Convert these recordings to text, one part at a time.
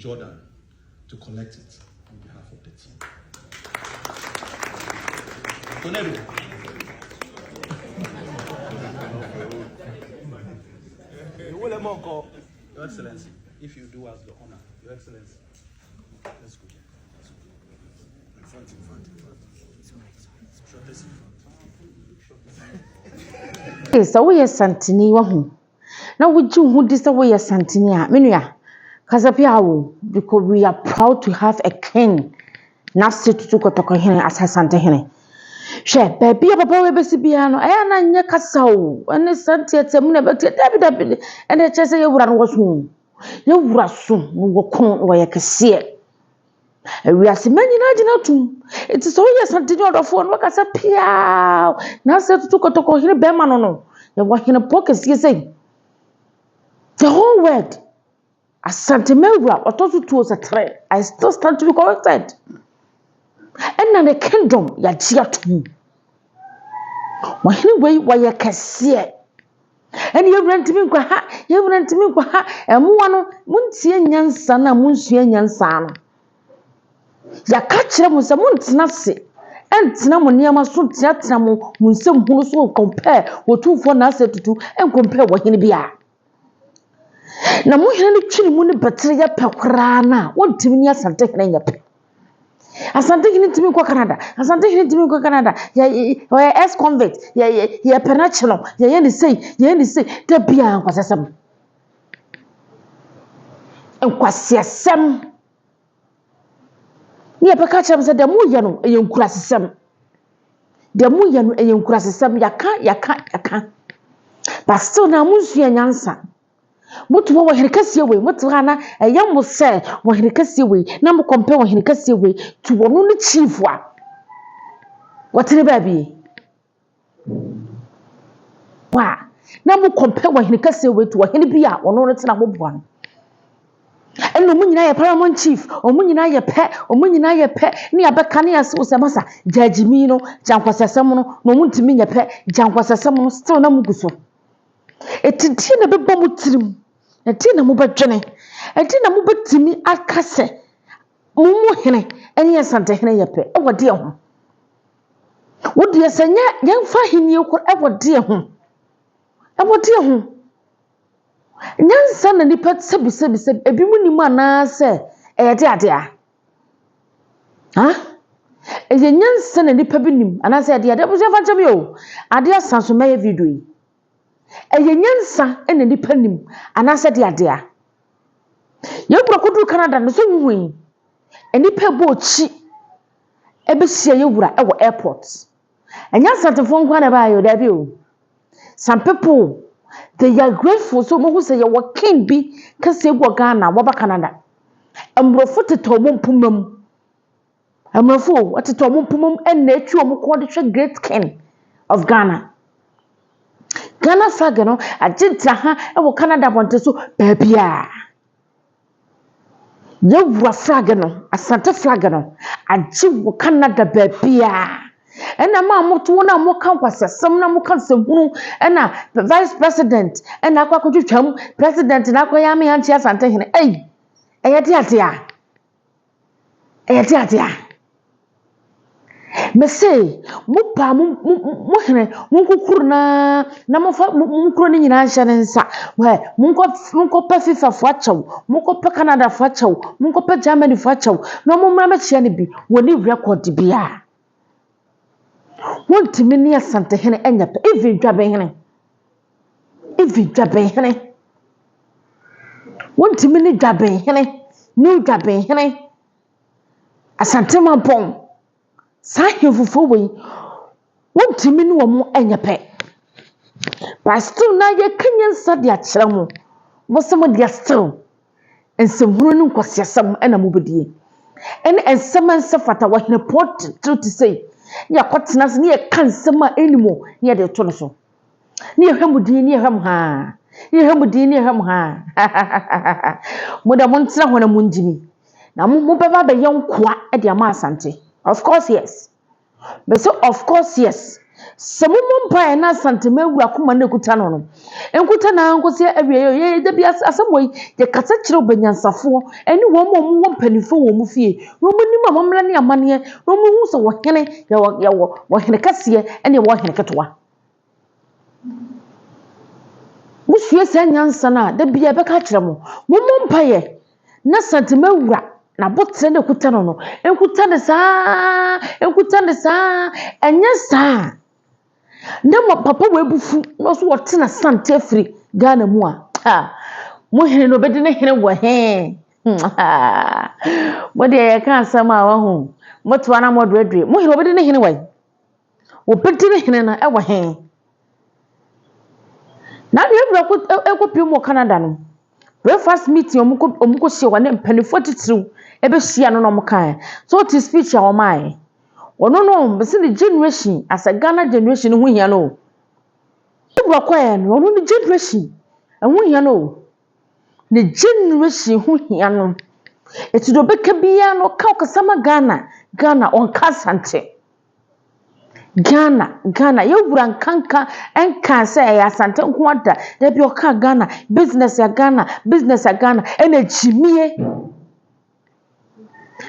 Jordan to collect it on behalf of the team. Your Excellency, if you do us the honor, Your Excellency, let's go. So we are Santini wahu. Now would you who this away as Santinia, Minia, Casapiao, because we are proud to have a king. Now sit to Kotokohene as her Santa Hene. She, baby, a papa, Bessibiano, and a Cassau, and the Santia Semuna, David, and the Chesa was home. You were soon, who will come where you can see it. We are many too. It is always something on the phone. Look at a piao. Now, said to Kotoko here, Bemanono. You're walking a pocket, you say. The whole word. Asanteman or total tools a thread. I still stand to be corrected. And then the kingdom, ya dear to me. Well, anyway, why you can see it. And you rent me, you rent me, and one Munsian Yansana, Munsian Yansana. Ya catcher was a month nasty, and Tinamoniama soon Tiatramo, when some who so compare what Otumfor now said to do and compare what he be. Now, Mohani Chimuni Batteria Pacrana, one Timinia Santa Hena. As I'm taking it to me, Canada, as I'm taking it to me, Canada, yeah, ex convict, yeah, penachino, yeah, say, the beer was a some. And was some. Near Pacacham said the Muyano, a young classism. The Muyano, a young classism, yaka. But still now, Monsieur Yansan. What were he cast away? What Rana, a young was said, when he cast away, number compare when he cast away to one only chief one. What a baby? Why? Number compare when he cast away to a henny be out or no, number one. And the moon a paramount chief, or moon a pet, or moon a pet, near Bacanias was a massa, Jajimino, Janquasamono, no moon to me a pet, Janquasamono, still no muguso. It did a bit bomb trim, a tin a mubba journey, a tin a mubba to me at Casse, Mumu Hene, and yes, Santa Hene, oh, dear home. Would dear Sanya, young Fahin, you could ever dear home? Ever dear home? Nyansa na nipa sebi ebi mu ni mu ana se dear ha eye nyansa na nipa bi nim ana se dear de bo se fa chabi o ade asanso meye video yi eye nyansa na nipa nim ana se dear ye brokodu Canada no so nwuyi enipa bo chi ebe hia ye wura e wo airport enyansa tefo nkwa na ba yo da bi o some people they are grateful so mo say you king bi kase go Ghana wo ba Canada amrofo tetomum pumam amrofo tetomum pumam en na etwi o mo ko de great king of Ghana flag no agita ha e wo Canada bonte so babia ye wura flag no asante flag no agi wo Canada babia ena ma moto na mo kan kwasasem na mo kan sehunu ena vice president ena akwakodwetwam president na akoya me anti Asante Hene eyade atia me say mo pa mo hene mo kokuru na mo fa mo kro ni nyina hye ne nsa we mo pa FIFA fo achew mo pa Canada fo achew mo pa Germany fo achew no mo mra ma chia ne bi woni record bia want to mini Asante Hene enya pe even dwaben hene want to mini dwaben hene new dwaben hene Asanteman pon sa hefufo we want to mini wo mo enya pe but still na ye kenyan sa de akere mo mo se mo de still ensehuru ni nkwasiasam ena mo bedie en enseman se fata wo hene port to say ya kwatena se ne kan sema enimo ne de to no so ne hwamudi ne hwam ha mo da mo ntena ho na mo njimi na mo beba be yenkoa e de ama Asante of course yes but so of course yes Samum pa na Asanteman wura kuma na kuta no no. Enkuta na ankosi awie ye da bi asamoy ye kasa kire obanyansafo eni wo mo wo mpanifo wo mu fie. Wo mu ni mamamla ne amane wo mu hu so wo hene wo hene kase ene wo hene ketwa. Musuye sa nyansa na da bi beka kire mo. Momom pa ye na Asanteman wura na botre na kuta no no. Enkuta ne sa enye sa. Nemo papa webufu no so wote na sante afiri Ghana mu a mo hene no bedi ne hene wo he mo de ye kan asama wa hu mo to na mo dredre mo hene bedi ne hene wai wo bedi ne hene na e wo he na de ebra ko ekopie mo Canada no breakfast meeting omuko hye wa ne mpanifo titiriw ebe hye no no mo kan so to speech a wo mai no bese the generation as a Ghana generation hu hia no ebra kwae no no generation hu hia no the generation hu hia no etudo beka bia no ka okasama Ghana on kasante Ghana yewura nkanka enka se ya Asante nko ada da bi oka Ghana business ya Ghana ena jimie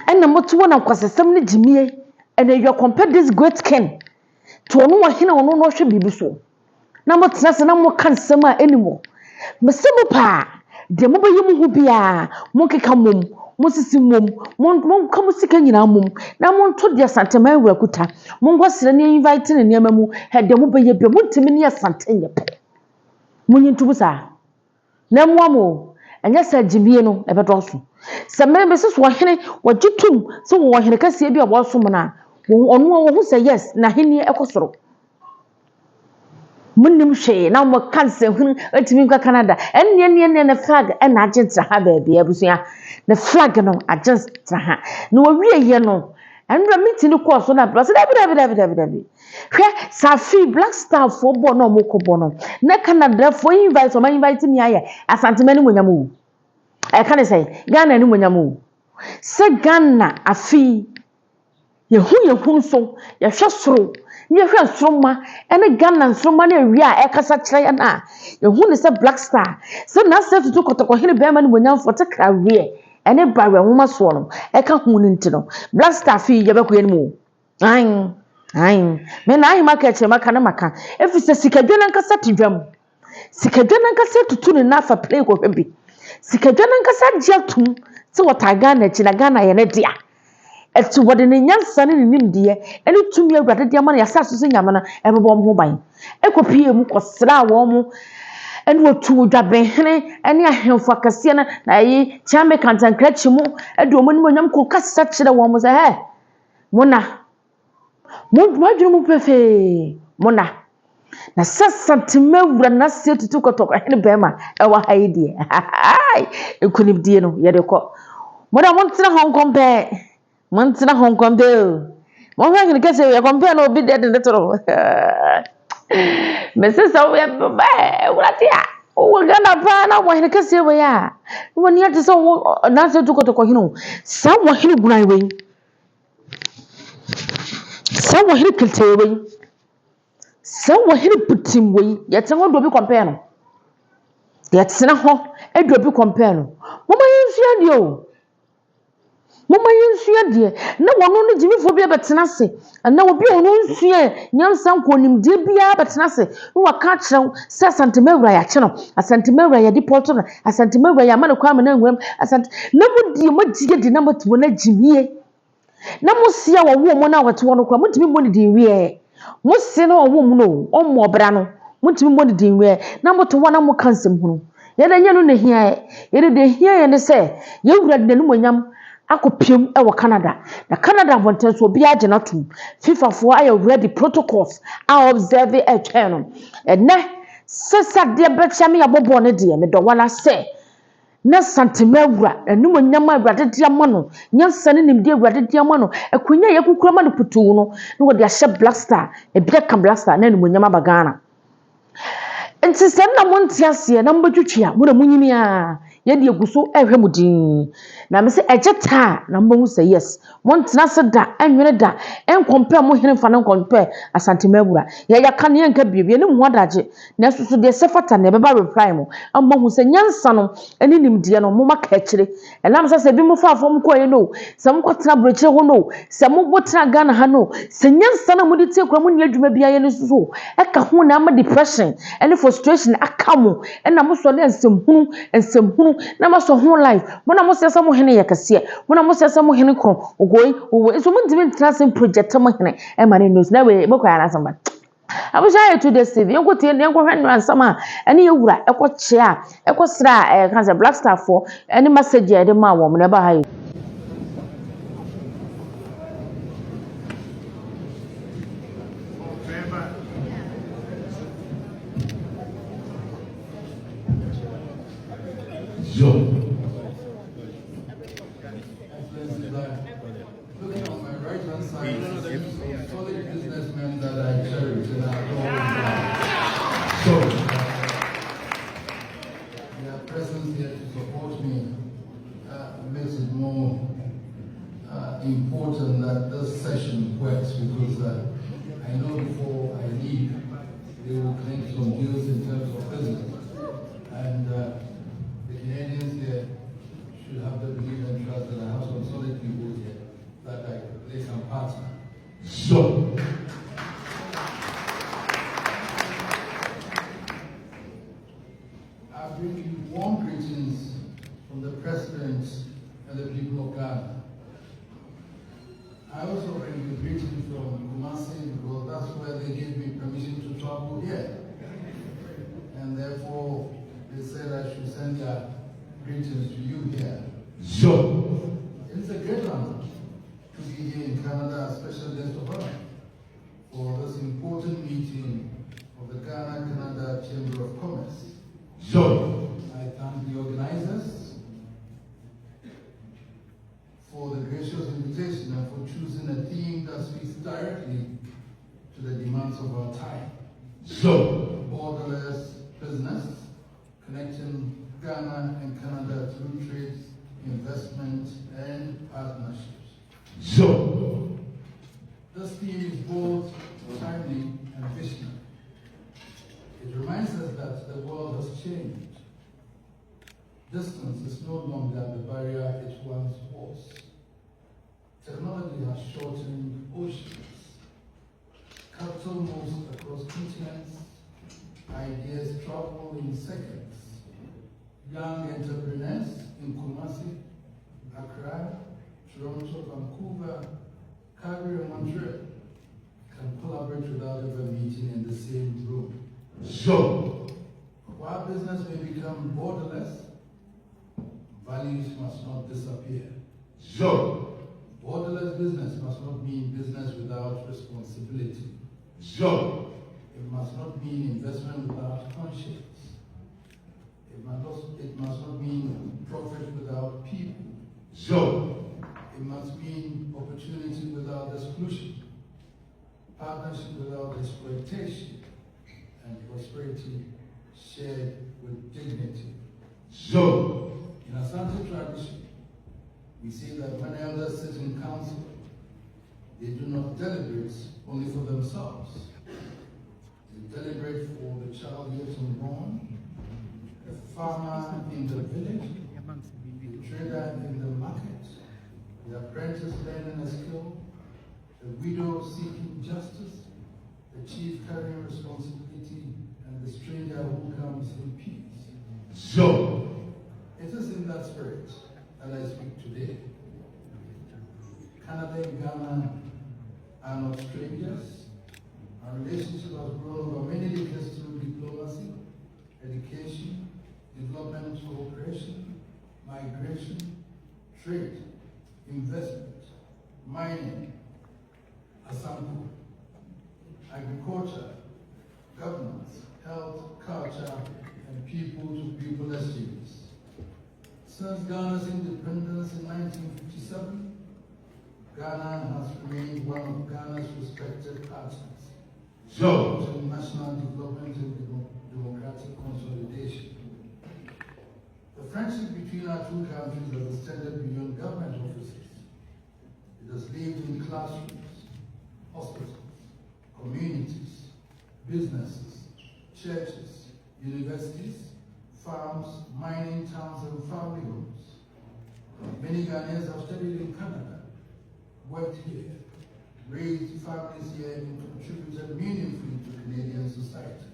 ena moto na kwasesam ne jimie. And you compare this great king to ono hina ono no hwe bibi so na mo tena se na mo kan sema anymore mesemo pa de mo bayi hu bia mo keka mom mo sisi mom mo kam sika nyina mom na mo nto de Asanteman wura kuta mo ngosere ne invite ne niam mu he de mo bayi bia mo ntimi ne Asante nyep mo nyintu busa na mo amo anya sa jibie no ebedoso se membe se so hene wagitum se wo hene kase bia wo so mo na onu wo say yes na hini ekosoro munnim hwe na mo kanse hunu atimi kwa Canada enne na flag na agent ha ba bia busia the flag no agent ha no wie ye no enra meeting ko so na plus dabi hwe safi black star for bo no mo ko bo no na Canada for invite so ma invite me aye Asanteman ni monyamu e kan say Ghana ni monyamu se Ghana afi yehu so ye hwe soro ye hwe soroma ene Ghana soroma na wi a ekasa kire ya na yehu ne se black star se na se tutu kotoko hene be ma ni monyamfo te kra wi ene bawe nwoma so no eka hu ni ntino black star fi ye bekoye ni mu ai me na ai maka che maka na maka efi se sikadwana nkasa tidwam sikadwana nkasa tutu ne na fa play ko hwebi sikadwana nkasa jiatum se wota Ghana chi na Ghana ye ne dia etu wode ne nyansa ne nimdie ene tumi awurade dia ma na yasaso se nyama na ebebo mo ban ekopie mu kosra wo mu ene wotu dwaben hene ene ahemfo akase na yi chame kantankrachi mu edo mo ni nyam ko kasa kire wo mu se he mona mo mu pefe mona na Asanteman wura na se tutu kotoko hene bema ewa haidie ai ekunibdie no ye de ko mona mo ntina Hong Kong be Mantina Hong Kong bill. One thing can say, compare no be dead in the trouble. Mrs. What ya? Oh, we're gonna plan out when I can say we are. When you have to so answer to go to Kohino. Someone hit Bryway. Someone hit Kiltaway. Someone hit put him way. Yet someone will be compare. Yet Senaho, a drop you compare. Mama, you Mama yensua de na wono no jimi fo bia betena se na obi ono nsua nyamsa nkonim de bia betena se no waka kire se Asanteman wura ya kye no Asanteman wura ya di porto no Asanteman wura ya mane kwa mane nwam asante na mudi magige di na matuwo na jimie na musia wo mo na wato no kwa mutimi mo di wie musia na wo mo no ommo obra no mutimi mo di wie na muto na mo kansem hunu ye da nya no na hia ye de hia ye ne se ye wura de no monyam akopiem e wo Canada na Canada bonten so bia je na tum FIFA fo aye ready protocols are observe e tweno ene sesa de betia me yabobo ne de me do wala se na Asanteman wura enum nyama awurade de amano nyansa ne nimde awurade de amano akunya ye kukura ma no putu no no de ahye black star e bia ka black star na enum nyama bagana enti se na monti ase na mbadwutwa mo na munyimi a ye de egu so ehwe mu din na me se ejeta na mbo say yes montena se da enwene da en compare mo hene fa na compare Asanteman Abura ye ya ka ne enka biebie ne mo adaje na susu de sefata na beba reply mo amma hu se nyansa no eni nimdie no mo maka kire enam se bi mo fa afom ko ye no se mo kwatena broche ho no se mo botena Ghana ha no se nyansa na mo de tie kura mo ne adwuma bia ye no susu e ka ho na ama depression ene frustration aka mo ena mo so na ensem hunu na mo so ho life mo na mo se mo hene ye kase mo na mo se mo hene kro ogoi so mo ntimi ntrasem project mo hene e ma ne news na we mo kwa na samba abusha to the city yenko tie yenko hwe no ansama ene ye wura ekọ che a ekọ sra kan se black star for ene message e de ma wo mo na ba ha Looking on my right hand side, some solid businessmen that I cherish and I so their presence here to support me makes it more important that this session works because I know before I leave, they will connect some deals in terms of business. And the Canadians here should have the belief and trust that I have some solid people here that they can partner. So, I bring you warm greetings from the President and the people of Ghana. I also bring you greetings from Kumasi because that's where they gave me permission to travel here. And therefore, they said I should send their greetings to you here. So, it's a great honor to be here in Canada, a special guest of honor, for this important meeting of the Ghana-Canada Chamber of Commerce. So, I thank the organizers for the gracious invitation and for choosing a theme that speaks directly to the demands of our time. So, borderless business, connecting Ghana and Canada through trade, investment, and partnerships. So, this theme is both timely and visionary. It reminds us that the world has changed. Distance is no longer the barrier it once was. Technology has shortened oceans. Capital moves across continents. Ideas travel in seconds. Young entrepreneurs in Kumasi, Accra, Toronto, Vancouver, Calgary, and Montreal can collaborate without ever meeting in the same room. So, while business may become borderless, values must not disappear. So, borderless business must not mean business without responsibility. So, it must not mean investment without conscience. It must not mean profit without people. So, it must mean opportunity without exclusion, partnership without exploitation, and prosperity shared with dignity. So, in Asante tradition, we say that when elders sit in council, they do not deliberate only for themselves. They deliberate for the child yet unborn, the farmer in the village, the trader in the market, the apprentice learning a skill, the widow seeking justice, the chief carrying responsibility, and the stranger who comes in peace. So, it is in that spirit that I speak today. Canada and Ghana are not strangers. Our relationship has grown over many decades through diplomacy, education, development cooperation, migration, trade, investment, mining, Asanteman, agriculture, governance, health, culture, and people-to-people exchanges. Since Ghana's independence in 1957, Ghana has remained one of Ghana's respected partners to national development and democratic consolidation. The The friendship between our two countries has extended beyond government offices. It has lived in classrooms, hospitals, communities, businesses, churches, universities, farms, mining towns, and family homes. Many Ghanaians have studied in Canada, worked here, raised families here, and contributed meaningfully to Canadian society.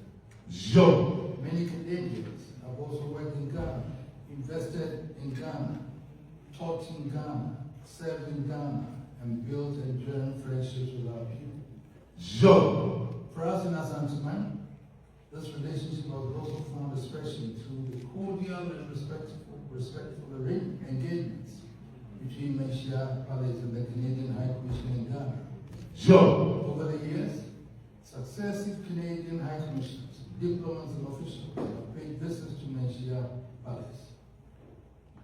Many Canadians have also worked in Ghana, invested in Ghana, taught in Ghana, served in Ghana, and built enduring friendships with our people. For us in Asanteman, this relationship was also found especially through the cordial and respectful engagements between Menchia Palace and the Canadian High Commission in Ghana. Over the years, successive Canadian High Commissioners, diplomats, and officials have paid visits to Menchia Palace.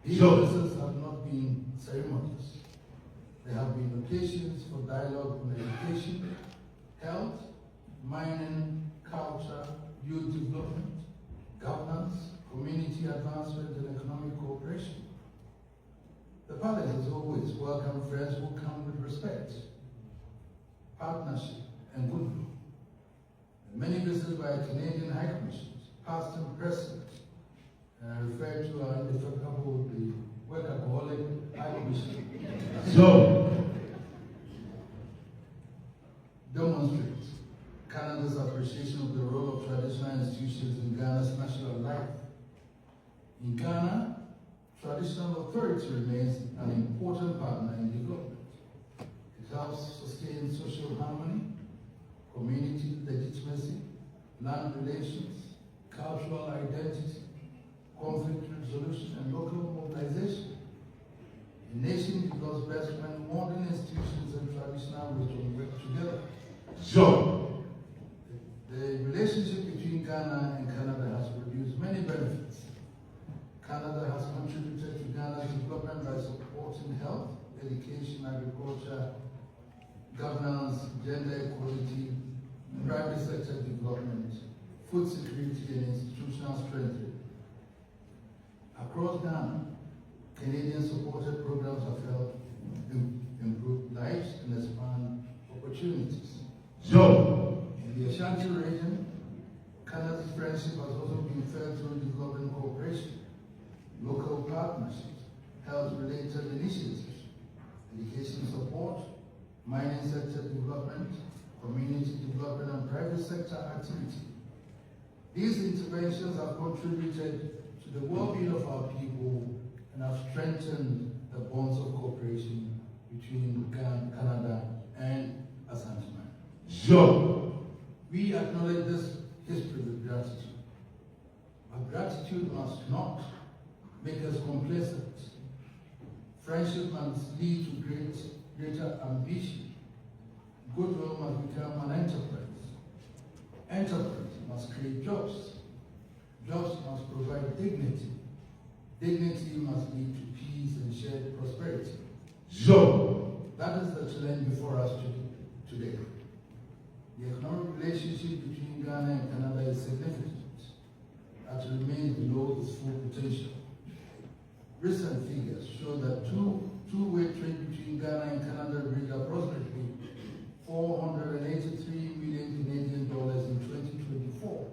These visits have not been ceremonious. There have been occasions for dialogue on education, health, mining, culture, youth development, governance, community advancement, and economic cooperation. The palace has always welcomed friends who come with respect, partnership, and goodwill. Many visits by Canadian High Commissioners, past and present, and I refer to our indefatigable, the workaholic High Commissioner, demonstrates Canada's appreciation of the role of traditional institutions in Ghana's national life. In Ghana, traditional authority remains an important partner in development. It helps sustain social harmony, community legitimacy, land relations, cultural identity, conflict resolution, and local mobilization. A nation becomes best when modern institutions and traditional wisdom work together. The relationship between Ghana and Canada has produced many benefits. Canada has contributed to Ghana's development by supporting health, education, agriculture, governance, gender equality, private sector development, food security, and institutional strengthening. Across Ghana, Canadian-supported programs have helped improve lives and expand opportunities. In the Ashanti region, Canada's friendship has also been felt through development cooperation, local partnerships, health-related initiatives, education support, mining sector development, community development, and private sector activity. These interventions have contributed to the well-being of our people and have strengthened the bonds of cooperation between Canada and Asanteman. We acknowledge this history with gratitude. But gratitude must not make us complacent. Friendship must lead to greater ambition. Goodwill must become an enterprise. Enterprise must create jobs. Jobs must provide dignity. Dignity must lead to peace and shared prosperity. That is the challenge before us today. The economic relationship between Ghana and Canada is significant, but remains below its full potential. Recent figures show that two-way trade between Ghana and Canada reached approximately $483 million Canadian dollars in 2024.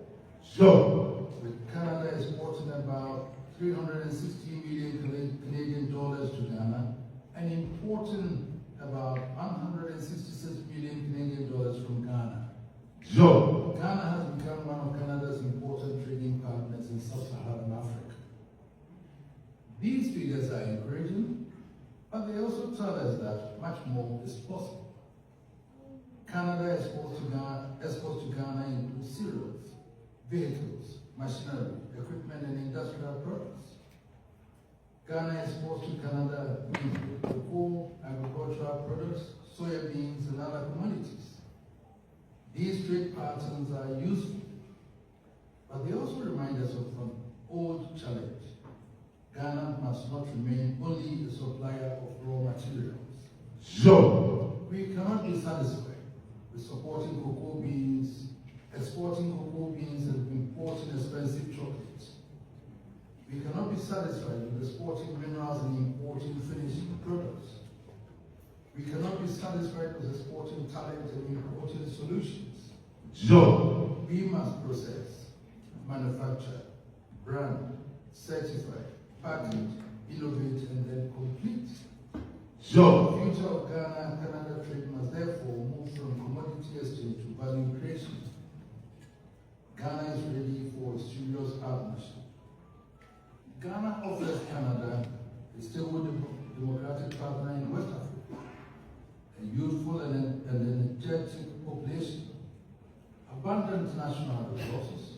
With Canada exporting about $360 million Canadian dollars to Ghana and importing about $166 million Canadian dollars from Ghana. Ghana has become one of Canada's important trading partners in sub-Saharan Africa. These figures are encouraging, but they also tell us that much more is possible. Canada exports to Ghana include cereals, vehicles, machinery, equipment, and industrial products. Ghana exports to Canada include cocoa, agricultural products, soya beans, and other commodities. These trade patterns are useful, but they also remind us of an old challenge. Ghana must not remain only a supplier of raw materials. We cannot be satisfied with supporting cocoa beans, exporting cocoa beans, and importing expensive chocolates. We cannot be satisfied with exporting minerals and importing finished products. We cannot be satisfied with exporting talent and importing solutions. So, we must process, manufacture, brand, certify, package, innovate, and then complete. So, the future of Ghana and Canada trade must therefore move from commodity exchange to value creation. Ghana is ready for a serious partnership. Ghana offers Canada a stable democratic partner in West Africa, a youthful and energetic population, abundant national resources,